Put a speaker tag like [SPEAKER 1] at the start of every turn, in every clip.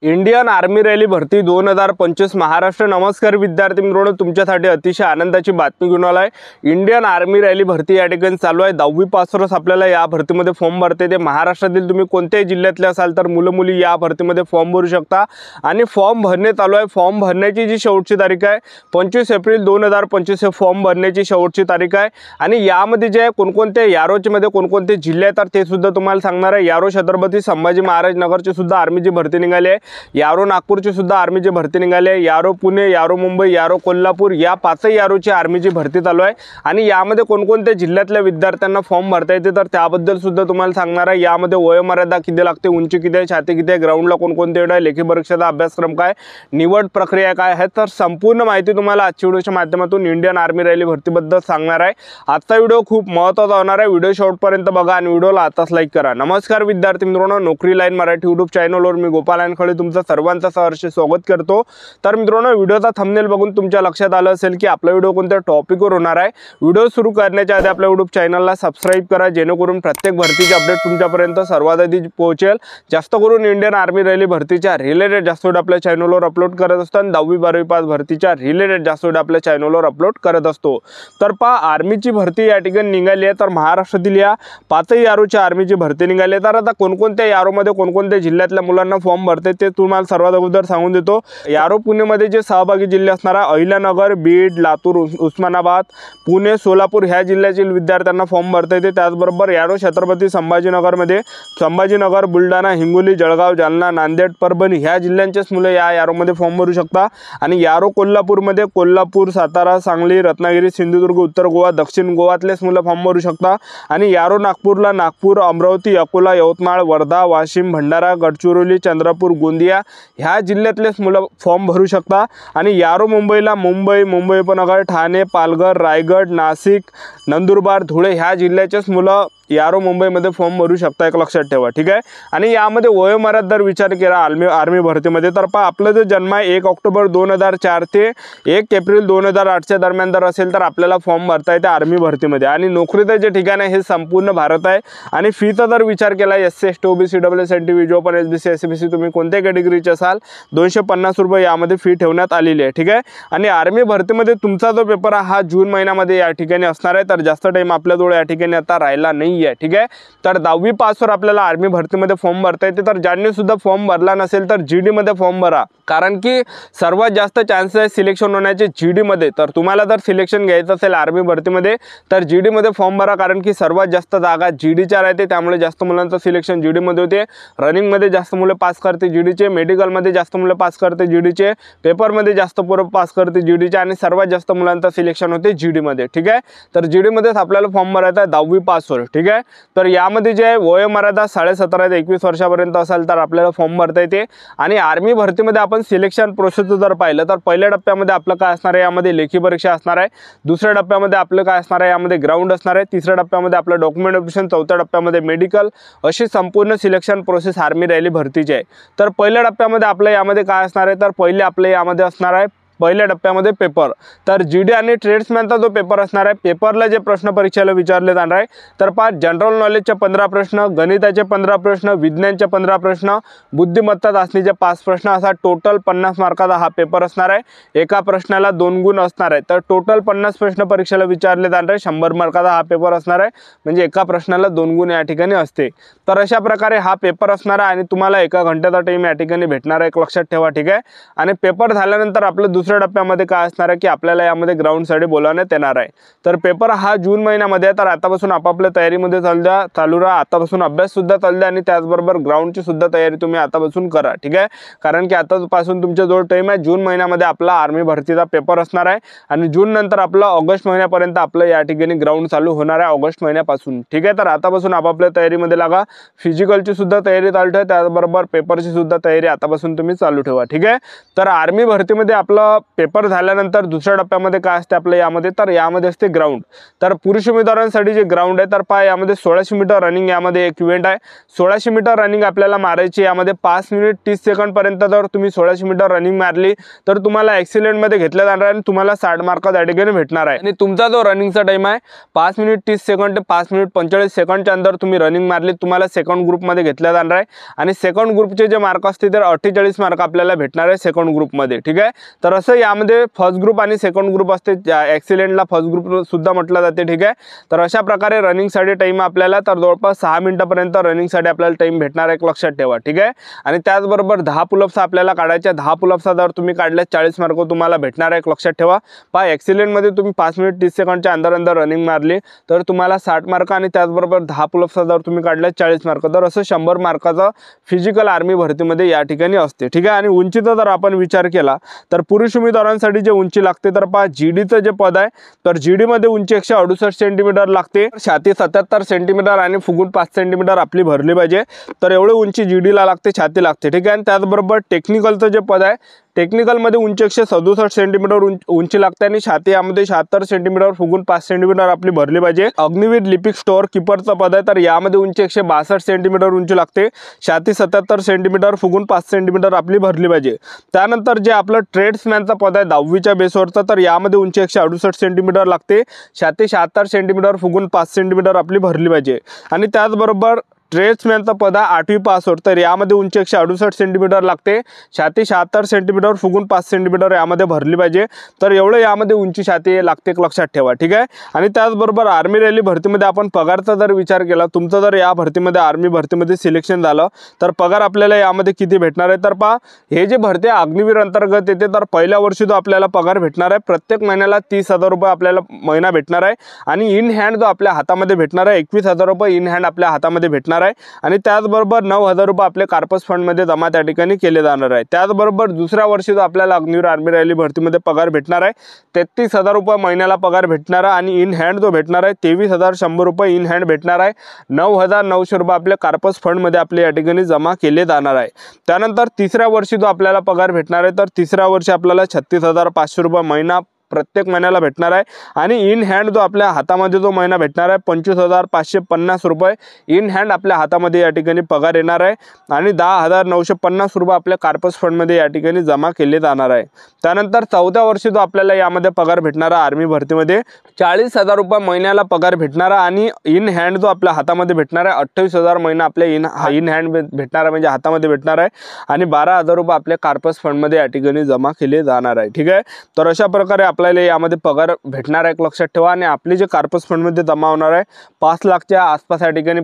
[SPEAKER 1] Indian army rally भरती 2025 महाराष्ट्र। नमस्कार विद्यार्थी मित्रांनो, तुमच्यासाठी अतिशय आनंदाची बातमी घेऊन आलो आहे। इंडियन आर्मी रॅली भरती या ठिकाणी चालू आहे। 10वी पासवरच आपल्याला या भरतीमध्ये फॉर्म भरते ते महाराष्ट्रातील तुम्ही कोणत्याही जिल्ह्यातले असाल तर मुलं मुली या भरतीमध्ये फॉर्म भरू शकता आणि फॉर्म भरणे चालू आहे। फॉर्म भरण्याची जी शेवटची तारीख आहे 25 एप्रिल 2025 हे फॉर्म भरण्याची शेवटची तारीख आहे। आणि यामध्ये जे कोणकोणते यारोचे मध्ये कोणकोणते जिल्हे आहेत तर ते सुद्धा तुम्हाला सांगणार आहे। यारो छत्रपती संभाजी महाराज नगरची सुद्धा आर्मीची भरती निघाली आहे। यारो नागपूरची सुद्धा आर्मीची भरती निघाली आहे। यारो पुणे, यारो मुंबई, यारो कोल्हापूर या पाचही यारोची आर्मीची भरती चालू आहे। आणि यामध्ये कोणकोणत्या जिल्ह्यातल्या विद्यार्थ्यांना फॉर्म भरता येते तर त्याबद्दल सुद्धा तुम्हाला सांगणार आहे। यामध्ये वयोमर्यादा किती लागते, उंची किती आहे, छाती किती आहे, ग्राउंडला कोणकोणते आहे, लेखी परीक्षेचा अभ्यासक्रम काय, निवड प्रक्रिया काय आहे, तर संपूर्ण माहिती तुम्हाला आजच्या व्हिडिओच्या माध्यमातून इंडियन आर्मी रॅली भरतीबद्दल सांगणार आहे। आजचा व्हिडिओ खूप महत्त्वाचा होणार आहे। व्हिडिओ शेवटपर्यंत बघा आणि व्हिडिओला आताच लाईक करा। नमस्कार विद्यार्थी मित्रांनो, नोकरी लाईन मराठी यूट्यूब चॅनलवर मी गोपाल अनखळे तुमचं सर्वांचं सहर्ष स्वागत करतो। तर मित्रांनो, व्हिडिओचा थंबनेल बघून तुमच्या लक्षात आलं असेल की आपला व्हिडिओ कोणत्या टॉपिकवर होणार आहे। व्हिडिओ सुरू करण्याच्या आधी आपल्या यूट्यूब चॅनलला सबस्क्राइब करा, जेणेकरून प्रत्येक भरतीचे अपडेट तुमच्यापर्यंत सर्वात आधी पोहोचेल। जास्त करून इंडियन आर्मी रॅली भरतीच्या रिलेटेड जास्त व्हिडिओ आपल्या चॅनलवर अपलोड करत असतो आणि 10वी 12वी पास भरतीच्या रिलेटेड जास्त व्हिडिओ आपल्या चॅनलवर अपलोड करत असतो। तर पहा, आर्मीची भरती या ठिकाणी निघाली आहे। तर महाराष्ट्रातील या पाचही यारोच्या आर्मीची भरती निघाली आहे। तर आता कोणकोणत्या यारोमध्ये कोणकोणत्या जिल्ह्यातल्या मुलांना फॉर्म भरते ते तुम्हाला सर्वात अगोदर सांगून देतो। यारो पुणेमध्ये जे सहभागी जिल्हे असणार आहे अहिल्यानगर, बीड, लातूर, उस्मानाबाद, पुणे, सोलापूर ह्या जिल्ह्यातील विद्यार्थ्यांना फॉर्म भरता येते। त्याचबरोबर यारो छत्रपती संभाजीनगरमध्ये संभाजीनगर, बुलढाणा, हिंगोली, जळगाव, जालना, नांदेड, परभणी ह्या जिल्ह्यांचेच मुलं या यारोमध्ये फॉर्म भरू शकता। आणि यारो कोल्हापूरमध्ये कोल्हापूर, सातारा, सांगली, रत्नागिरी, सिंधुदुर्ग, उत्तर गोवा, दक्षिण गोवातलेच मुलं फॉर्म भरू शकता। आणि यारो नागपूरला नागपूर, अमरावती, अकोला, यवतमाळ, वर्धा, वाशिम, भंडारा, गडचिरोली, चंद्रपूर, गोंदिया ह्या जिल्ह्यातलेच मुलं फॉर्म भरू शकता। आणि यारो मुंबईला मुंबई, मुंबई उपनगर, ठाणे, पालघर, रायगड, नाशिक, नंदुरबार, धुळे ह्या जिल्ह्याचेच मुलं यारो मुंबईमध्ये फॉर्म भरू शकता, एक लक्षात ठेवा, ठीक आहे। आणि यामध्ये वयोमर्यादा जर विचार केला आर्मी भरतीमध्ये तर पहा, आपला जो जन्म आहे 1 ऑक्टोबर 2004 ते 1 एप्रिल 2008च्या दरम्यान जर असेल तर आपल्याला फॉर्म भरता येते आर्मी भरतीमध्ये। आणि नोकरीचं जे ठिकाण आहे हे संपूर्ण भारत आहे। आणि फीचा जर विचार केला SC, ST, OBC, EWS, जो पण SBC, SCBC तुम्ही कोणत्या कॅटेगरीचे असाल 250 रुपये यामध्ये फी ठेवण्यात आलेली आहे, ठीक आहे। आणि आर्मी भरतीमध्ये तुमचा जो पेपर हा जून महिन्यामध्ये या ठिकाणी असणार आहे। तर जास्त टाइम आपल्याजवळ या ठिकाणी आता राहिला नाही, ठीक आहे। तर 10वी पासवर आपल्याला आर्मी भरतीमध्ये फॉर्म भरता येते। तर ज्यांनी सुद्धा फॉर्म भरला नसेल तर GD मध्ये फॉर्म भरा, कारण की सर्वात जास्त चान्सेस आहे सिलेक्शन होण्याचे GD मध्ये। तर तुम्हाला जर सिलेक्शन घ्यायचं असेल आर्मी भरतीमध्ये तर GD मध्ये फॉर्म भरा, कारण की सर्वात जास्त जागा GDच्या राहते, त्यामुळे जास्त मुलांचं सिलेक्शन GD मध्ये होते। रनिंग मध्ये जास्त मुलं पास करते GDचे, मेडिकल मध्ये जास्त मुलं पास करते GDचे, पेपर मध्ये जास्त पोरं पास करते GDचे आणि सर्वात जास्त मुलांचं सिलेक्शन होते GD मध्ये, ठीक आहे। तर GD मध्येच आपल्याला फॉर्म भरायचा आहे 10वी पासवर, ठीक आहे। तर यामध्ये जे आहे वयोमर्यादा 17.5 ते 21 वर्षापर्यंत असेल तर आपल्याला फॉर्म भरता येते। आणि आर्मी भरतीमध्ये आपण सिलेक्शन प्रोसेस जर पाहिलं तर पहिल्या टप्प्यामध्ये आपलं काय असणार आहे, यामध्ये लेखी परीक्षा असणार आहे। दुसऱ्या टप्प्यामध्ये आपलं काय असणार आहे, यामध्ये ग्राउंड असणार आहे। तिसऱ्या टप्प्यामध्ये आपलं डॉक्युमेंट व्हेरिफिकेशन, चौथ्या टप्प्यामध्ये मेडिकल, अशी संपूर्ण सिलेक्शन प्रोसेस आर्मी रॅली भरतीची आहे। तर पहिल्या टप्प्यामध्ये आपलं यामध्ये काय असणार आहे तर पहिले आपलं यामध्ये असणार आहे पहिल्या टप्प्यामध्ये पेपर। तर GD आणि ट्रेड्समॅनचा जो पेपर असणार आहे, पेपरला जे प्रश्न परीक्षेला विचारले जाणार आहे तर पहा, जनरल नॉलेजचे 15 प्रश्न, गणिताचे 15 प्रश्न, विज्ञानचे 15 प्रश्न, बुद्धिमत्ता चाचणीचे 5 प्रश्न, असा टोटल 50 मार्काचा हा पेपर असणार आहे। एका प्रश्नाला 2 गुण असणार आहे। तर टोटल 50 प्रश्न परीक्षेला विचारले जाणार आहे। 100 मार्काचा हा पेपर असणार आहे, म्हणजे एका प्रश्नाला 2 गुण या ठिकाणी असते। तर अशा प्रकारे हा पेपर असणार आहे आणि तुम्हाला 1 घंट्याचा टाइम या ठिकाणी भेटणार आहे, एक लक्षात ठेवा, ठीक आहे। आणि पेपर झाल्यानंतर आपलं दुसऱ्या टप्प्यामध्ये काय असणार आहे की आपल्याला यामध्ये ग्राउंडसाठी बोलावण्यात येणार आहे। तर पेपर हा जून महिन्यामध्ये, तर आतापासून आपापल्या तयारीमध्ये चालू राहा, आतापासून अभ्यास सुद्धा चालू द्या आणि त्याचबरोबर ग्राउंडची सुद्धा तयारी तुम्ही आतापासून करा, ठीक आहे। कारण की आतापासून तुमच्या जवळ टाइम आहे। जून महिन्यामध्ये आपला आर्मी भरतीचा पेपर असणार आहे आणि जून नंतर आपलं ऑगस्ट महिन्यापर्यंत आपलं या ठिकाणी ग्राउंड चालू होणार आहे, ऑगस्ट महिन्यापासून, ठीक आहे। तर आतापासून आपापल्या तयारीमध्ये लागा, फिजिकलची सुद्धा तयारी चालू ठेवा, त्याचबरोबर पेपरची सुद्धा तयारी आतापासून तुम्ही चालू ठेवा, ठीक आहे। तर आर्मी भरतीमध्ये आपलं पेपर झाल्यानंतर दुसऱ्या टप्प्यामध्ये काय असते आपल्या यामध्ये, तर यामध्ये असते ग्राउंड. तर पुरुष उमेदवारांसाठी जे ग्राउंड आहे तर पहा यामध्ये 1600 मीटर रनिंग यामध्ये एक इव्हेंट आहे. 1600 मीटर रनिंग आपल्याला मारायची, यामध्ये 5 मिनिट 30 सेकंडपर्यंत जर तुम्ही 1600 मीटर रनिंग मारली तर तुम्हाला एक्सिलेंटमध्ये घेतलं जाणार आहे आणि तुम्हाला 60 मार्क त्या ठिकाणी भेटणार आहे. आणि तुमचा जो रनिंगचा टाईम आहे 5 मिनिट 30 सेकंड ते 5 मिनिट 45 सेकंडच्या अंदर तुम्ही रनिंग मारली, तुम्हाला सेकंड ग्रुपमध्ये घेतलं जाणार आहे. आणि सेकंड ग्रुपचे जे मार्क असतील तर 48 मार्क आपल्याला भेटणार आहे सेकंड ग्रुपमध्ये. ठीक आहे, तर असं यामध्ये फर्स्ट ग्रुप आणि सेकंड ग्रुप असते. एक्सिलेंटला फर्स्ट ग्रुप सुद्धा म्हटलं जाते. ठीक आहे, तर अशा प्रकारे रनिंगसाठी टाईम आपल्याला तर जवळपास 6 मिनिटापर्यंत रनिंगसाठी आपल्याला टाईम भेटणार आहे, एक लक्षात ठेवा. ठीक आहे, आणि त्याचबरोबर 10 पुलअप्स आपल्याला काढायच्या. 10 पुलअप्स जर तुम्ही काढल्या 40 मार्क तुम्हाला भेटणार आहे, एक लक्षात ठेवा. पहा एक्सिलेंटमध्ये तुम्ही 5 मिनिट 30 सेकंडच्या अंदर रनिंग मारली तर तुम्हाला 60 मार्क आणि त्याचबरोबर 10 पुलअप्स जर तुम्ही काढल्या 40 मार्क, तर असं 100 मार्काचं फिजिकल आर्मी भरतीमध्ये या ठिकाणी असते. ठीक आहे, आणि उंचीचा जर आपण विचार केला तर पुरुष उमेदवारांसाठी जे उंची लागते तर पहा जीडीचं जे पद आहे तर जीडीमध्ये उंची 168 सेंटीमीटर लागते, छाती 77 सेंटीमीटर आणि फुगून 5 सेंटीमीटर आपली भरली पाहिजे. तर एवढे उंची जीडीला लागते, छाती लागते. ठीक आहे, आणि त्याचबरोबर टेक्निकलचं जे पद आहे टेक्निकलमध्ये उंची 167 सेंटीमीटर उंची लागते आणि छाती यामध्ये 76 सेंटीमीटर फुगून 5 सेंटीमीटर आपली भरली पाहिजे. अग्निवीर लिपिक स्टोअर कीपरचं पद आहे तर यामध्ये उंची 162 सेंटीमीटर उंची लागते, छाती 77 सेंटीमीटर फुगून 5 सेंटीमीटर आपली भरली पाहिजे. त्यानंतर जे आपलं ट्रेड्समॅनचं पद आहे 10वीच्या बेसवरचं तर यामध्ये उंची 168 सेंटीमीटर लागते, छाती 76 सेंटीमीटर फुगून 5 सेंटीमीटर आपली भरली पाहिजे. आणि त्याचबरोबर ट्रेड्समॅनचं पद आहे 8वी पासवर तर यामध्ये उंची 168 सेंटीमीटर लागते, छाती 76 सेंटीमीटर फुगून 5 सेंटीमीटर यामध्ये भरली पाहिजे. तर एवढं यामध्ये उंची छाती लागते, एक लक्षात ठेवा. ठीक आहे, आणि त्याचबरोबर आर्मी रॅली भरतीमध्ये आपण पगारचा जर विचार केला, तुमचं जर या भरतीमध्ये आर्मी भरतीमध्ये सिलेक्शन झालं तर पगार आपल्याला यामध्ये किती भेटणार आहे. तर पहा हे जे भरती अग्निवीर अंतर्गत येते तर पहिल्या वर्षी जो आपल्याला पगार भेटणार आहे प्रत्येक महिन्याला 30,000 रुपये आपल्याला महिना भेटणार आहे. आणि इन हँड जो आपल्या हातामध्ये भेटणार आहे 21,000 रुपये इन हँड आपल्या हातामध्ये भेटणार आहे. आणि त्याचबरोबर 9,000 रुपये आपले कार्पस फंडमध्ये जमा त्या ठिकाणी केले जाणार आहे. त्याचबरोबर दुसऱ्या वर्षी जो आपल्याला अग्निवीर आर्मी रॅली भरतीमध्ये पगार भेटणार आहे 33,000 रुपये महिन्याला पगार भेटणार आहे. आणि इन हँड जो भेटणार आहे 23,100 रुपये इन हँड भेटणार आहे. 9,900 रुपये आपले कार्पस फंडमध्ये आपले या ठिकाणी जमा केले जाणार आहे. त्यानंतर तिसऱ्या वर्षी जो आपल्याला पगार भेटणार आहे तर तिसऱ्या वर्षी आपल्याला 36,500 रुपये महिना प्रत्येक महिन्याला भेटणार आहे. आणि इन हँड जो आपल्या हातामध्ये जो महिना भेटणार आहे 25,550 रुपये इन हँड आपल्या हातामध्ये या ठिकाणी पगार येणार आहे. आणि 10,950 रुपये आपल्या कार्पस फंडमध्ये या ठिकाणी जमा केले जाणार आहे. त्यानंतर चौथ्या वर्षी जो आपल्याला यामध्ये पगार भेटणारा आर्मी भरतीमध्ये 40,000 रुपये महिन्याला पगार भेटणारा आणि इन हँड जो आपल्या हातामध्ये भेटणार आहे 28,000 महिना आपल्या इन हँड भेटणार आहे म्हणजे हातामध्ये भेटणार आहे. आणि 12,000 रुपये आपल्या कार्पस फंडमध्ये या ठिकाणी जमा केले जाणार आहे. ठीक आहे, तर अशा प्रकारे आपल्याला यामध्ये पगार भेटणार आहे, एक लक्षात ठेवा. आणि आपले जे कार्पस फंडमध्ये जमा होणार आहे 5 लाखच्या आसपास या ठिकाणी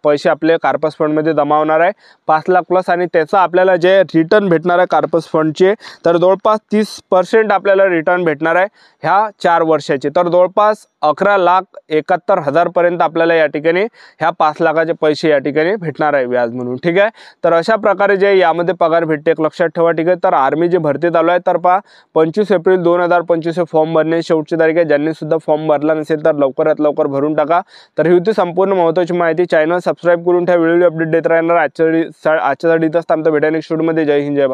[SPEAKER 1] पैसे आपले कार्पस फंडमध्ये जमा होणार आहे 5 लाख प्लस. आणि त्याचा आपल्याला जे रिटर्न भेटणार आहे कार्पस फंडचे तर जवळपास 30% आपल्याला रिटर्न भेटणार आहे ह्या 4 वर्षाचे. तर जवळपास 11,71,000 पर्यंत आपल्याला या ठिकाणी ह्या 5 लाखाचे पैसे या ठिकाणी भेटणार आहे व्याज म्हणून. ठीक आहे, तर अशा प्रकारे जे यामध्ये पगार भेटते, एक लक्षात ठेवा. ठीक आहे, तर आर्मी जे भरती चालू आहे तर पहा 25 एप्रिल 2025 फॉर्म भरणे शेवटची तारीख आहे. ज्यांनी सुद्धा फॉर्म भरला नसेल तर लवकरात लवकर भरून टाका. तर ही होती संपूर्ण महत्त्वाची माहिती. चॅनल सबस्क्राईब करून ठेवा, व्हिडिओ अपडेट देत राहणार. आजच्यासाठी इथंच थांबतो. भेटा नेक्स्ट व्हिडिओमध्ये. जय हिंद, जय भारत.